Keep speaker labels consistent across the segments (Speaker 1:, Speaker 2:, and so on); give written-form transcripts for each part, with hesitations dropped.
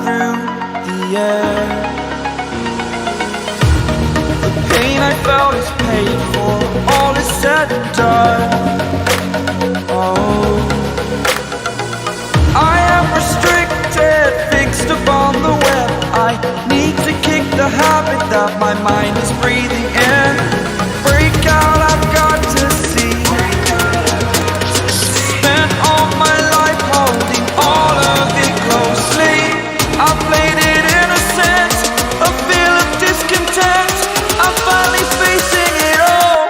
Speaker 1: through the air. The pain I felt is paid for, all is said and done. Oh, I am restricted, fixed upon the web. I need to kick the habit that my mind is breathing in. Break out, I've got to see. Spent all my life holding all of it closely. I played it innocent, a feel of discontent. I'm finally facing it all,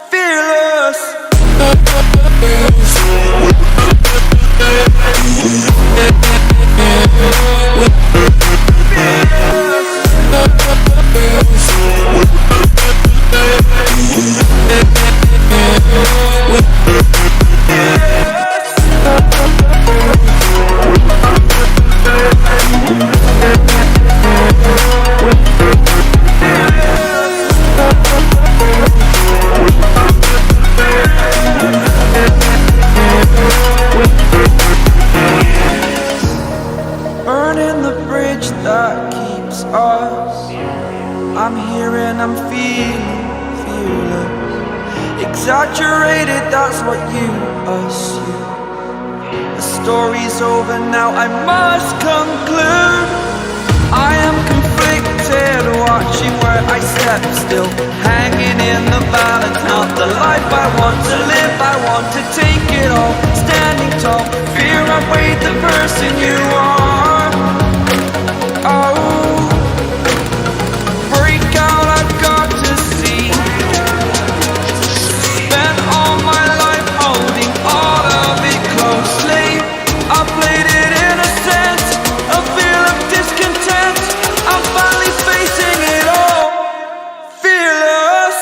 Speaker 1: fearless. Burning the bridge that keeps us. I'm here and I'm feeling fearless. Exaggerated, that's what you assume. The story's over now, I must conclude. I am conflicted, watching where I step still, hanging in the balance. Not the life I want to live, I want to take it all. Standing tall, fear I've weighed the person you are. Oh, break out, I've got to see. Spent all my life holding all of it closely. I played it innocent, a feel of discontent. I'm finally facing it all, fearless.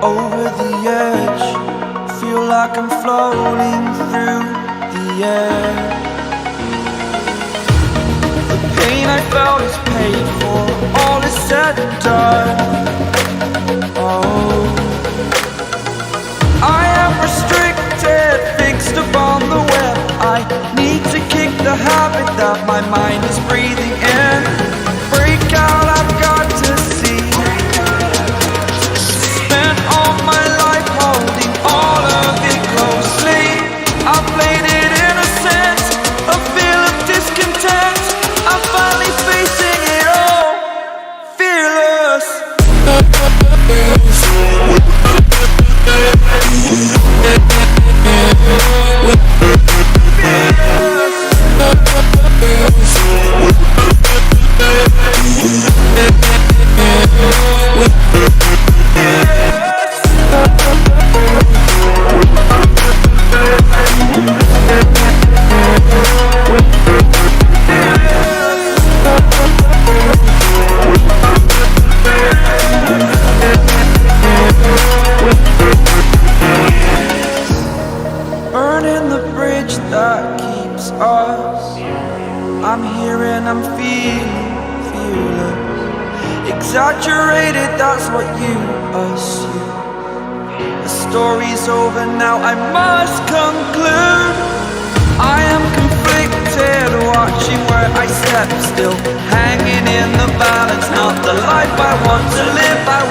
Speaker 1: Over the edge, feel like I'm floating through the air. The pain I felt is paid for, all is said and done. Oh, I am restricted, fixed upon the web. I need to kick the habit that my mind is breathing in. Break out, I've got to see. Spent all my life holding all of it closely. I played it innocent, a feel of discontent. I'm finally facing it all, fearless. Burning the bridge that keeps us. I'm here and I'm feeling fearless. Exaggerated, that's what you assume. The story's over now, I must conclude. I am conflicted, watching where I step still, hanging in the balance. Not the life I want to live, I